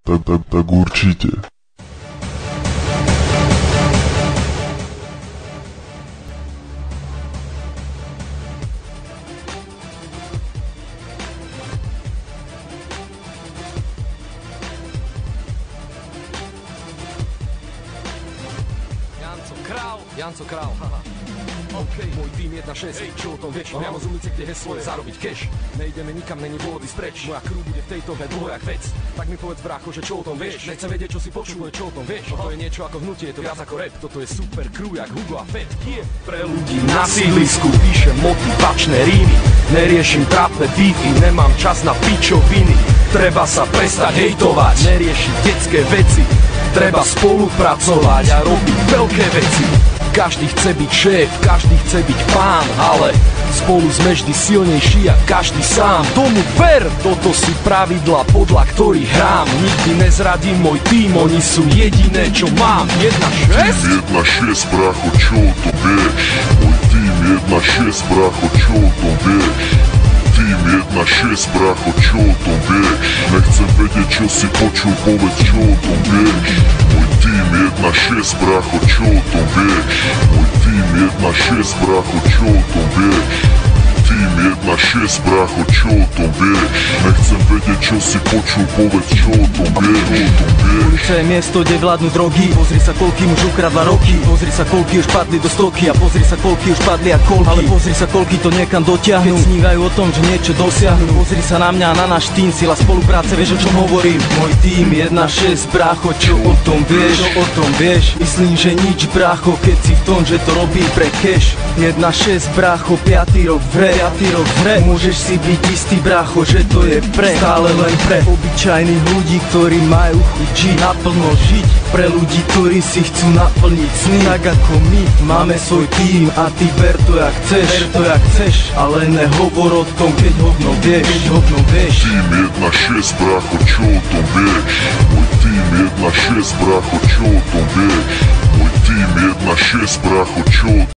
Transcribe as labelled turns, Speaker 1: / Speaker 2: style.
Speaker 1: Tak určite.
Speaker 2: Janco Král, haha. OK, môj tým 1-6, čo o tom vieš? Priamo z ulice, kde heslo je zarobiť cash. Nejdeme nikam, není dôvod ísť preč. Moja crew bude v tejto hre dlhojak vec. Tak mi povedz brácho, že čo o tom vieš? Nechcem vedieť, čo si počul, čo o tom vieš? To je niečo ako hnutie, je to viac ako rap. Toto je super crew, jak Hugo a Fett. Pre ľudí na sídlisku píšem motivačné rímy. Neriešim trápne beefy, nemám čas na pičoviny. Treba sa prestať hejtovať, neriešiť detské veci. Treba spolupracovať a robiť veľké veci. Každý chce byť šéf, každý chce byť pán, ale spolu sme vždy silnejší a každý sám. Tomu ver, toto sú pravidlá, podľa ktorých hrám. Nikdy nezradím môj tým, oni sú jediné, čo mám. 1-6?
Speaker 1: 1-6, brácho, čo o tom vieš? Môj tým 1-6, brácho, čo o tom vieš? Tým 1-6, brácho, čo o tom vieš? Nechcem vedieť, čo si počul, povedz, čo o tom vieš? Môj tým 1-6, brácho, čo o tom vieš? Môj tým 1-6, brácho, čo o tom vieš? Tým 1-6, brácho, čo o tom vieš? Nechcem vedieť, čo si počul, povedz, čo o tom vieš?
Speaker 3: Ulica je miesto, kde vládnu drogy. Pozri sa, koľký muž ukradla roky. Pozri sa, koľký už padli do stoky. A pozri sa, koľký už padli a koľky. Ale pozri sa, koľký to niekam dotiahnu, keď snívajú o tom, že niečo dosiahnu. Pozri sa na mňa a na náš tým, sila spolupráce, vieš, o čom hovorím? Môj tým 1-6, brácho, čo o tom vieš? Čo o tom vieš? Myslím, že nič, brácho, keď si v tom, že to robí pre cash. 1-6, brácho, 5. rok v hre. Môžeš si byť istý, brácho, že to je stále len pre obyčajných ľudí, ktorí majú chuť žiť, naplno žiť. Pre ľudí, ktorí si chcú naplniť sny, tak ako my. Máme svoj tým a ty ber to jak chceš, ale nehovor o tom, keď hovno vieš.
Speaker 1: Tým 1-6, brácho, čo o tom vieš? Môj tým 1-6, brácho, čo o tom vieš? Môj tým 1-6, brácho, čo o tom vieš?